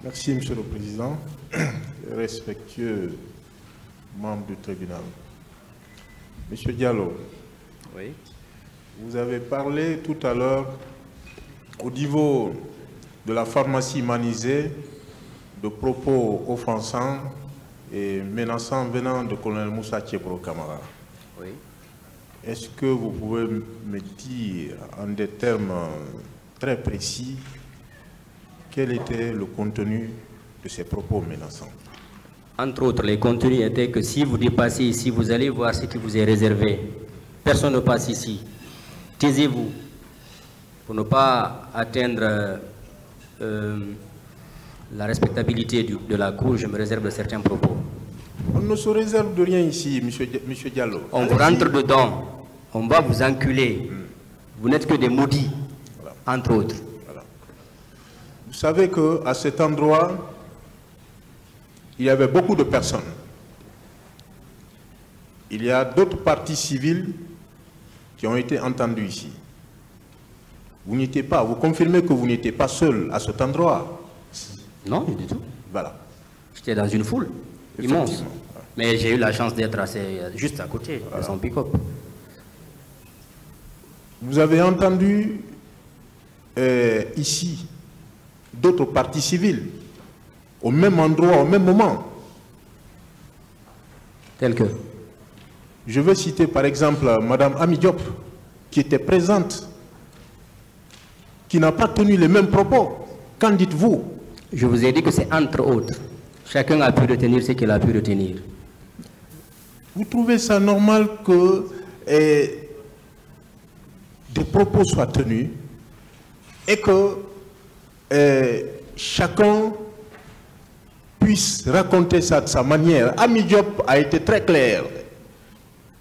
Merci, Monsieur le Président. Respectueux membres du tribunal. Monsieur Diallo, oui. Vous avez parlé tout à l'heure au niveau de la pharmacie humanisée de propos offensants et menaçants venant de colonel Moussa Tchebro Camara. Oui. Est-ce que vous pouvez me dire en des termes très précis quel était le contenu de ces propos menaçants? Entre autres, les contenus étaient que si vous dépassez ici, vous allez voir ce qui vous est réservé. Personne ne passe ici. Taisez-vous pour ne pas atteindre la respectabilité de la Cour. Je me réserve de certains propos. On ne se réserve de rien ici, monsieur Diallo. On vous rentre dedans, on va vous enculer. Vous n'êtes que des maudits, voilà. Entre autres. Voilà. Vous savez qu'à cet endroit, il y avait beaucoup de personnes. Il y a d'autres parties civiles qui ont été entendues ici. Vous n'étiez pas, vous confirmez que vous n'étiez pas seul à cet endroit? Non, du tout. Voilà. J'étais dans une foule immense. Mais j'ai eu la chance d'être juste à côté de son pick-up. Vous avez entendu ici d'autres parties civiles au même endroit, au même moment. Tel que? Je veux citer par exemple Madame Ami Diop, qui était présente, qui n'a pas tenu les mêmes propos. Qu'en dites-vous? Je vous ai dit que c'est entre autres. Chacun a pu retenir ce qu'il a pu retenir. Vous trouvez ça normal que des propos soient tenus et que chacun puisse raconter ça de sa manière? Ami Diop a été très clair.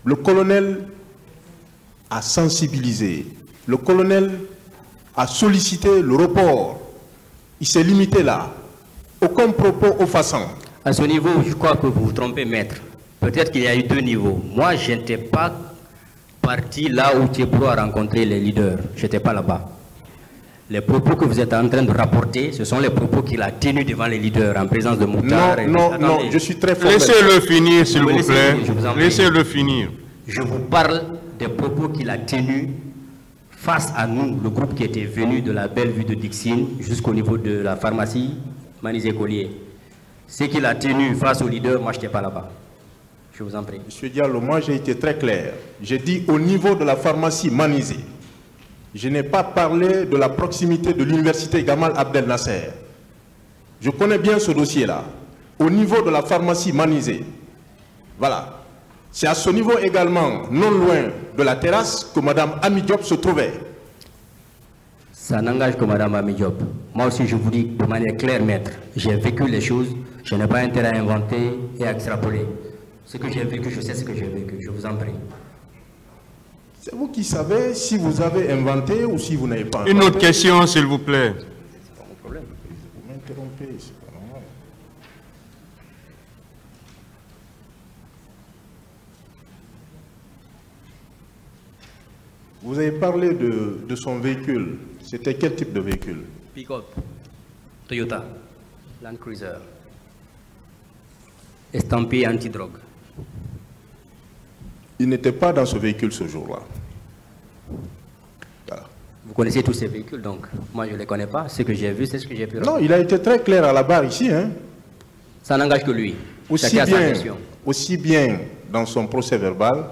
Le colonel a sensibilisé. Le colonel a sollicité le report. Il s'est limité là. Aucun propos offensant. À ce niveau, je crois que vous vous trompez, maître. Peut-être qu'il y a eu deux niveaux. Moi, je n'étais pas parti là où Tchebro a rencontré les leaders. Je n'étais pas là-bas. Les propos que vous êtes en train de rapporter, ce sont les propos qu'il a tenus devant les leaders en présence de Mouktar. Non, je suis très formel. Laissez-le finir, s'il vous plaît. Laissez-le finir. Je vous parle des propos qu'il a tenus face à nous, le groupe qui était venu de la belle vue de Dixine jusqu'au niveau de la pharmacie Manizé-Collier. Ce qu'il a tenu face aux leaders, moi je n'étais pas là-bas. Je vous en prie. Monsieur Diallo, moi j'ai été très clair. J'ai dit au niveau de la pharmacie Manizé. Je n'ai pas parlé de la proximité de l'université Gamal Abdel Nasser. Je connais bien ce dossier-là. Au niveau de la pharmacie Manizé. Voilà. C'est à ce niveau également, non loin de la terrasse, que Mme Ami Diop se trouvait. Ça n'engage que Mme Ami Diop. Moi aussi, je vous dis de manière claire, maître, j'ai vécu les choses, je n'ai pas intérêt à inventer et à extrapoler. Ce que j'ai vécu, je sais ce que j'ai vécu, je vous en prie. C'est vous qui savez si vous avez inventé ou si vous n'avez pas inventé. Une autre question, s'il vous plaît. C'est pas mon problème. Vous m'interrompez, c'est pas normal. Vous avez parlé de son véhicule. C'était quel type de véhicule? Pick-up, Toyota, Land Cruiser, estampillé anti-drogue. Il n'était pas dans ce véhicule ce jour-là. Voilà. Vous connaissez tous ces véhicules, donc moi je ne les connais pas. Ce que j'ai vu, c'est ce que j'ai pu Non, il a été très clair à la barre ici. Hein. Ça n'engage que lui. Aussi bien dans son procès verbal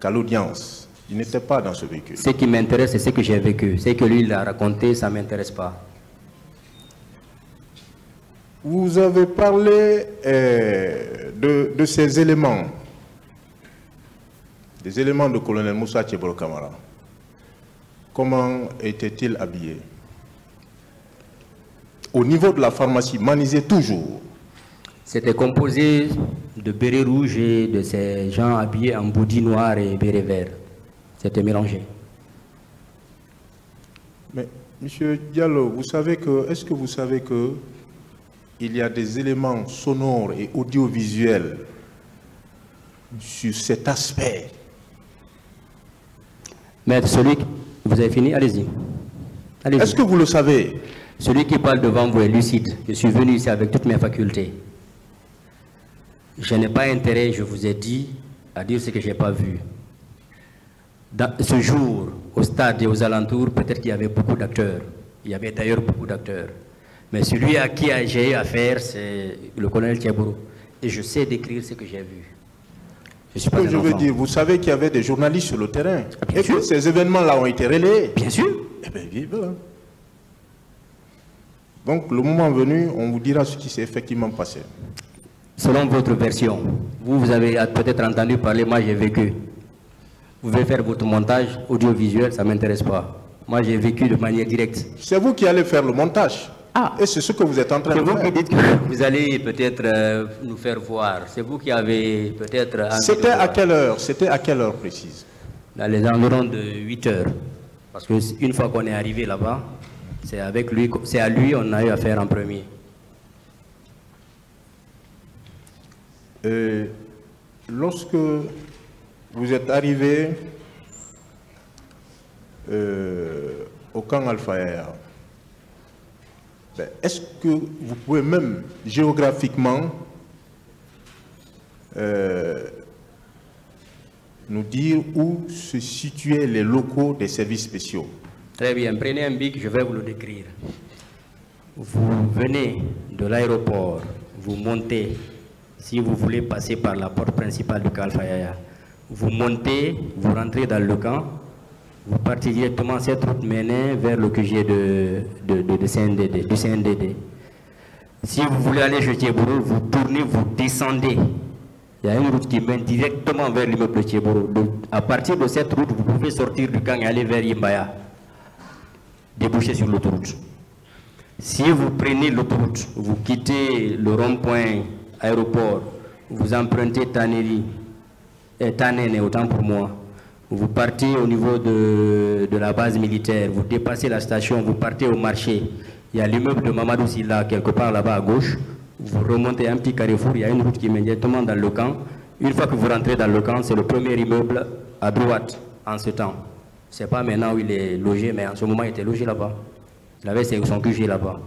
qu'à l'audience. Il n'était pas dans ce véhicule. Ce qui m'intéresse, c'est ce que j'ai vécu. Ce que lui, il a raconté, ça ne m'intéresse pas. Vous avez parlé de ces éléments. Des éléments de colonel Moussa Tchebro Camara. Comment était-il habillé? Au niveau de la pharmacie Manizé, toujours. C'était composé de bérets rouges et de ces gens habillés en body noir et béret vert. C'était mélangé. Mais, Monsieur Diallo, vous savez que, est-ce que vous savez que il y a des éléments sonores et audiovisuels sur cet aspect? Maître, celui que vous avez fini, allez-y. Est-ce que vous le savez? Celui qui parle devant vous est lucide. Je suis venu ici avec toutes mes facultés. Je n'ai pas intérêt, je vous ai dit, à dire ce que je n'ai pas vu. Dans ce jour, au stade et aux alentours, peut-être qu'il y avait beaucoup d'acteurs. Il y avait d'ailleurs beaucoup d'acteurs. Mais celui à qui j'ai eu affaire, c'est le colonel Thiabourou. Et je sais décrire ce que j'ai vu. Ce que je veux dire, vous savez qu'il y avait des journalistes sur le terrain. Et que ces événements-là ont été relayés. Bien sûr. Eh bien, vive. Donc, le moment venu, on vous dira ce qui s'est effectivement passé. Selon votre version, vous avez peut-être entendu parler, moi j'ai vécu. Vous pouvez faire votre montage audiovisuel, ça ne m'intéresse pas. Moi j'ai vécu de manière directe. C'est vous qui allez faire le montage. Ah. Et c'est ce que vous êtes en train de faire. C'est vous qui dites que vous allez peut-être nous faire voir. C'est vous qui avez peut-être... C'était à quelle heure? C'était à quelle heure précise? Dans les environs de 8 heures. Parce qu'une fois qu'on est arrivé là-bas, c'est avec lui, c'est à lui qu'on a eu affaire en premier. Lorsque vous êtes arrivé au camp Al-Fayher, est-ce que vous pouvez même géographiquement nous dire où se situaient les locaux des services spéciaux? Très bien, prenez un bic, je vais vous le décrire. Vous venez de l'aéroport, vous montez, si vous voulez passer par la porte principale du camp Al-Fayher, vous montez, vous rentrez dans le camp, vous partez directement cette route menée vers le QG du CNDD. Si vous voulez aller chez Thiébourou, vous tournez, vous descendez. Il y a une route qui mène directement vers l'immeuble de Thiébourou. À partir de cette route, vous pouvez sortir du camp et aller vers Yimbaya, déboucher sur l'autoroute. Si vous prenez l'autoroute, vous quittez le rond-point aéroport, vous empruntez Taneri, Tanene, autant pour moi. Vous partez au niveau de la base militaire, vous dépassez la station, vous partez au marché. Il y a l'immeuble de Mamadou Silla, quelque part là-bas à gauche. Vous remontez un petit carrefour, il y a une route qui mène directement dans le camp. Une fois que vous rentrez dans le camp, c'est le premier immeuble à droite en ce temps. Je ne sais pas maintenant où il est logé, mais en ce moment il était logé là-bas. Il avait son QG là-bas.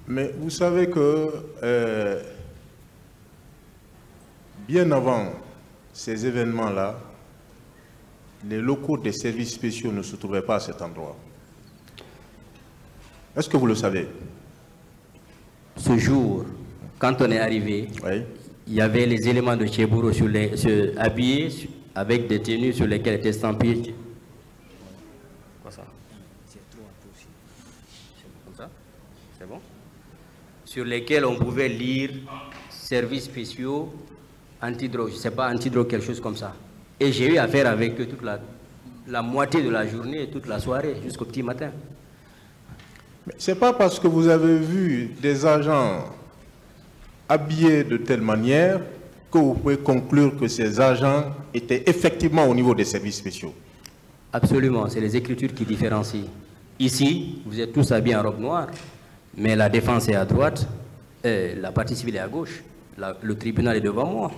Mais vous savez que bien avant ces événements-là, les locaux des services spéciaux ne se trouvaient pas à cet endroit. Est-ce que vous le savez? Ce jour, quand on est arrivé, oui, il y avait les éléments de Thiébourou habillés avec des tenues sur lesquelles étaient estampillés. Quoi ça? C'est comme ça? C'est bon? Sur lesquels on pouvait lire services spéciaux antidrogue, je ne sais pas, antidrogue, quelque chose comme ça. Et j'ai eu affaire avec eux toute la moitié de la journée, toute la soirée, jusqu'au petit matin. Ce n'est pas parce que vous avez vu des agents habillés de telle manière que vous pouvez conclure que ces agents étaient effectivement au niveau des services spéciaux. Absolument, c'est les écritures qui différencient. Ici, vous êtes tous habillés en robe noire, mais la défense est à droite, la partie civile est à gauche. Le tribunal est devant moi.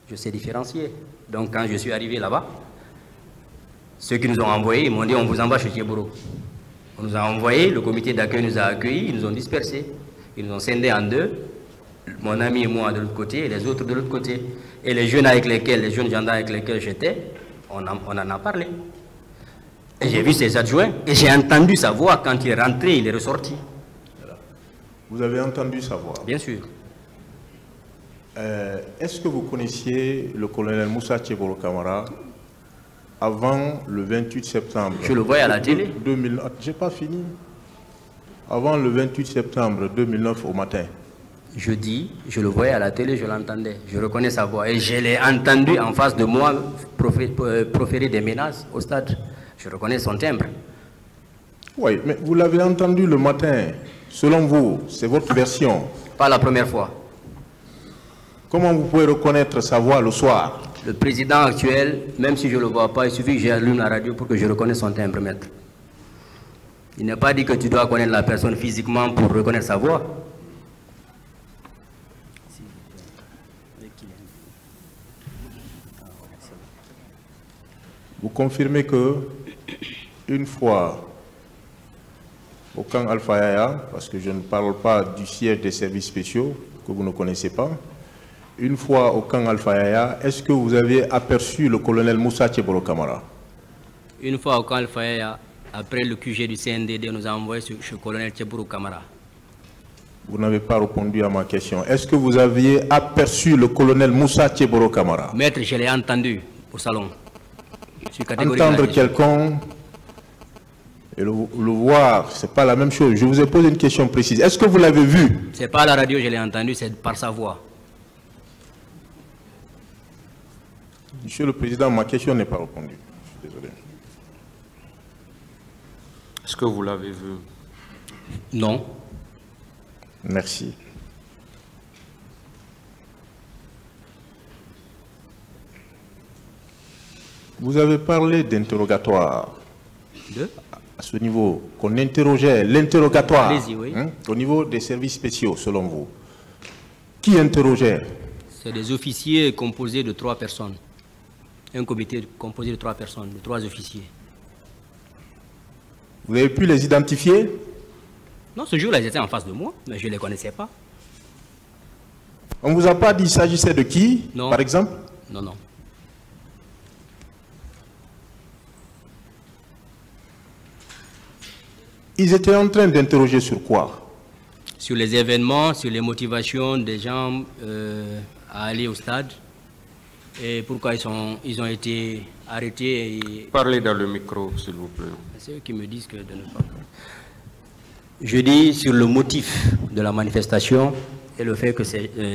Je sais différencier. Donc quand je suis arrivé là-bas, ceux qui nous ont envoyés, ils m'ont dit on vous envoie chez Thiébourou. On nous a envoyés, le comité d'accueil nous a accueillis, ils nous ont dispersés. Ils nous ont scindés en deux, mon ami et moi de l'autre côté et les autres de l'autre côté. Et les jeunes gendarmes avec lesquels j'étais, on en a parlé. Et j'ai vu ses adjoints et j'ai entendu sa voix quand il est rentré, il est ressorti. Vous avez entendu sa voix? Bien sûr. Est-ce que vous connaissiez le colonel Moussa Thiébourou Camara avant le 28 septembre? Je le voyais à la télé. J'ai pas fini. Avant le 28 septembre 2009 au matin. Je dis, je le voyais à la télé, je l'entendais. Je reconnais sa voix. Et je l'ai entendu en face de moi proférer des menaces au stade. Je reconnais son timbre. Oui, mais vous l'avez entendu le matin. Selon vous, c'est votre version. Pas la première fois. Comment vous pouvez reconnaître sa voix le soir? Le président actuel, même si je ne le vois pas, il suffit que j'allume la radio pour que je reconnaisse son timbre, maître. Il n'est pas dit que tu dois connaître la personne physiquement pour reconnaître sa voix. Vous confirmez que, une fois au camp Alpha Yaya, parce que je ne parle pas du siège des services spéciaux que vous ne connaissez pas. Une fois au camp Alpha Yaya, est-ce que vous avez aperçu le colonel Moussa Tcheboro Kamara? Une fois au camp Alpha Yaya, après le QG du CNDD nous a envoyé chez le colonel Tcheboro Kamara. Vous n'avez pas répondu à ma question. Est-ce que vous aviez aperçu le colonel Moussa Tcheboro Kamara? Maître, je l'ai entendu au salon. Entendre quelqu'un et le voir, ce n'est pas la même chose. Je vous ai posé une question précise. Est-ce que vous l'avez vu? Ce n'est pas à la radio, je l'ai entendu, c'est par sa voix. Monsieur le Président, ma question n'est pas répondue. Je suis désolé. Est-ce que vous l'avez vu? Non. Merci. Vous avez parlé d'interrogatoire. À ce niveau, qu'on interrogeait l'interrogatoire oui. Au niveau des services spéciaux, selon vous. Qui interrogeait? C'est des officiers composés de 3 personnes. Un comité composé de 3 personnes, de 3 officiers. Vous avez pu les identifier? Non, ce jour-là, ils étaient en face de moi, mais je ne les connaissais pas. On ne vous a pas dit qu'il s'agissait de qui, non. Par exemple? Non, non. Ils étaient en train d'interroger sur quoi? Sur les événements, sur les motivations des gens à aller au stade et pourquoi ils ont été arrêtés. Et... Parlez dans le micro, s'il vous plaît. C'est eux qui me disent que de ne pas... Je dis sur le motif de la manifestation et le fait que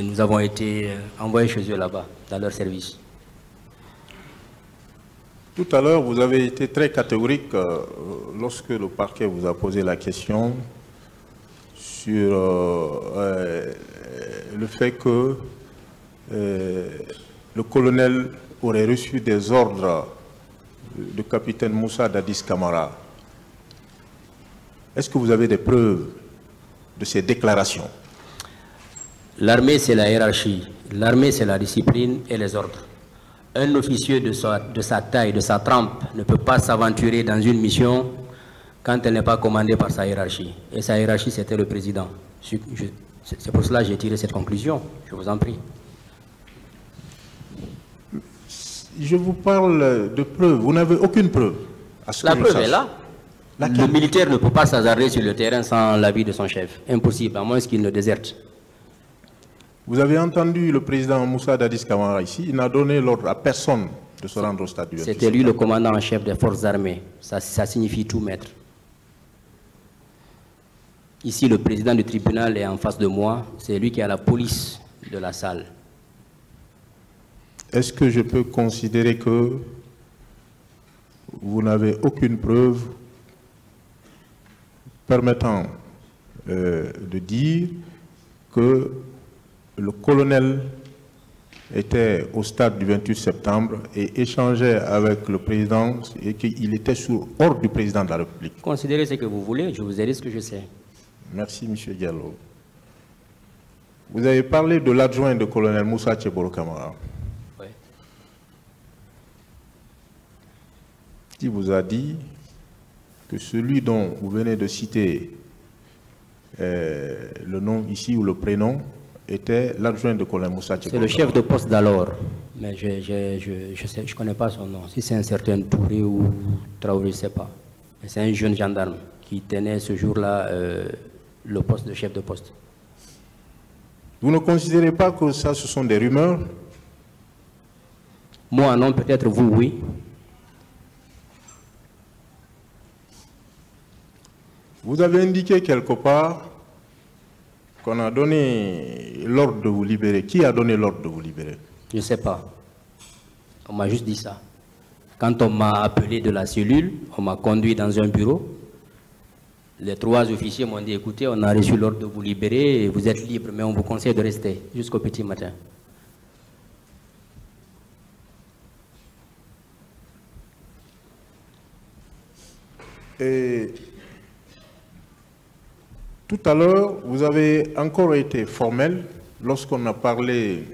nous avons été envoyés chez eux là-bas, dans leur service. Tout à l'heure, vous avez été très catégorique lorsque le parquet vous a posé la question sur le fait que le colonel aurait reçu des ordres du capitaine Moussa Dadis Kamara. Est-ce que vous avez des preuves de ces déclarations? L'armée, c'est la hiérarchie. L'armée, c'est la discipline et les ordres. Un officier de sa taille, de sa trempe, ne peut pas s'aventurer dans une mission quand elle n'est pas commandée par sa hiérarchie. Et sa hiérarchie, c'était le président. C'est pour cela que j'ai tiré cette conclusion. Je vous en prie. Je vous parle de preuves. Vous n'avez aucune preuve. La preuve est là. Le militaire ne peut pas s'hasarder sur le terrain sans l'avis de son chef. Impossible, à moins qu'il ne déserte. Vous avez entendu le président Moussa Dadis Kamara ici. Il n'a donné l'ordre à personne de se rendre au stade du 28 septembre. C'était lui le commandant en chef des forces armées. Ça signifie tout, maître. Ici, le président du tribunal est en face de moi. C'est lui qui a la police de la salle. Est-ce que je peux considérer que vous n'avez aucune preuve permettant de dire que le colonel était au stade du 28 septembre et échangeait avec le président et qu'il était sous ordre du président de la République? Considérez ce que vous voulez, je vous ai dit ce que je sais. Merci, M. Diallo. Vous avez parlé de l'adjoint de colonel Moussa Tcheboro Kamara. Oui. Qui vous a dit que celui dont vous venez de citer le nom ici ou le prénom était l'adjoint de colonel Moussa Tcheboro Kamara. C'est le chef de poste d'alors, mais je ne connais pas son nom. Si c'est un certain Touré ou Traoré, je ne sais pas. C'est un jeune gendarme qui tenait ce jour-là le poste de chef de poste. Vous ne considérez pas que ça, ce sont des rumeurs? Moi, non, peut-être vous, oui. Vous avez indiqué quelque part qu'on a donné l'ordre de vous libérer. Qui a donné l'ordre de vous libérer? Je ne sais pas. On m'a juste dit ça. Quand on m'a appelé de la cellule, on m'a conduit dans un bureau. Les 3 officiers m'ont dit, écoutez, on a reçu l'ordre de vous libérer, et vous êtes libre, mais on vous conseille de rester jusqu'au petit matin. Et tout à l'heure, vous avez encore été formel lorsqu'on a parlé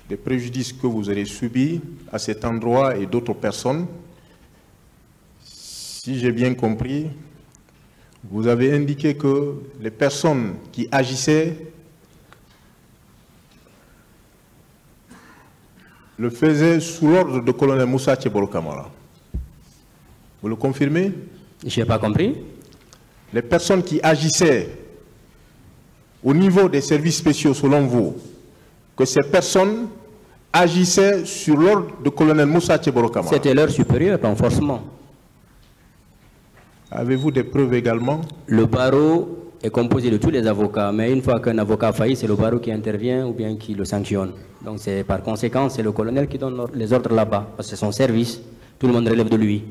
des préjudices que vous avez subis à cet endroit et d'autres personnes. Si j'ai bien compris, vous avez indiqué que les personnes qui agissaient le faisaient sous l'ordre de colonel Moussa Tchebolo Kamara. Vous le confirmez? Je n'ai pas compris. Les personnes qui agissaient au niveau des services spéciaux, selon vous, que ces personnes agissaient sur l'ordre de colonel Moussa Tchebolo Kamara. C'était leur supérieur, renforcement. Avez-vous des preuves également? Le barreau est composé de tous les avocats, mais une fois qu'un avocat faillit, c'est le barreau qui intervient ou bien qui le sanctionne. Donc par conséquent, c'est le colonel qui donne les ordres là-bas, parce que c'est son service, tout le monde relève de lui.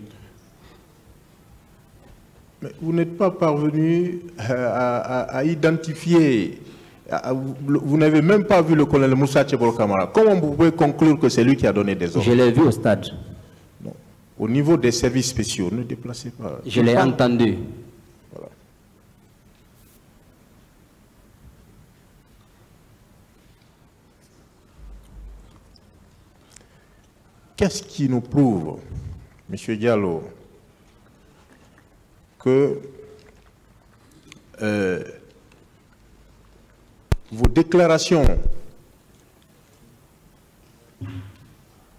Mais vous n'êtes pas parvenu à identifier, vous n'avez même pas vu le colonel Moussa Tchebolo Kamara. Comment vous pouvez conclure que c'est lui qui a donné des ordres? Je l'ai vu au stade. Non. Au niveau des services spéciaux, ne déplacez pas. Je l'ai entendu. Voilà. Qu'est-ce qui nous prouve, M. Diallo, que vos déclarations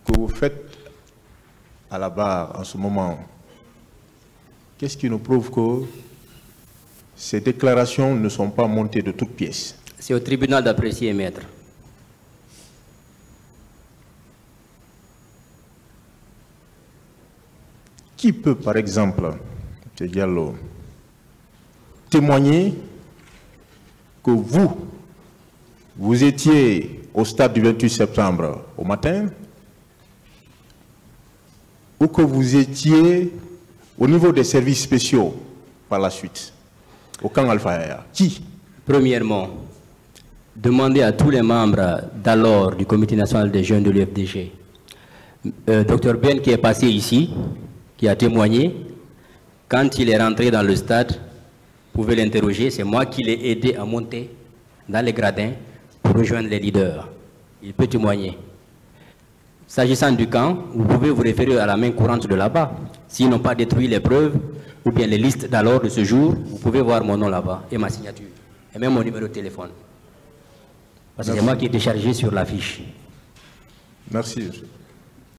que vous faites à la barre en ce moment, qu'est-ce qui nous prouve que ces déclarations ne sont pas montées de toutes pièces? C'est au tribunal d'apprécier, maître. Qui peut, par exemple, M. Diallo, témoigner que vous étiez au stade du 28 septembre au matin, ou que vous étiez au niveau des services spéciaux par la suite, au camp Alpha? Qui? Premièrement, demandez à tous les membres d'alors du Comité national des jeunes de l'UFDG. Dr Ben qui est passé ici, qui a témoigné, quand il est rentré dans le stade, vous pouvez l'interroger, c'est moi qui l'ai aidé à monter dans les gradins pour rejoindre les leaders. Il peut témoigner. S'agissant du camp, vous pouvez vous référer à la main courante de là-bas. S'ils n'ont pas détruit les preuves, ou bien les listes d'alors de ce jour, vous pouvez voir mon nom là-bas et ma signature, et même mon numéro de téléphone. Parce que c'est moi qui ai déchargé sur l'affiche. Merci.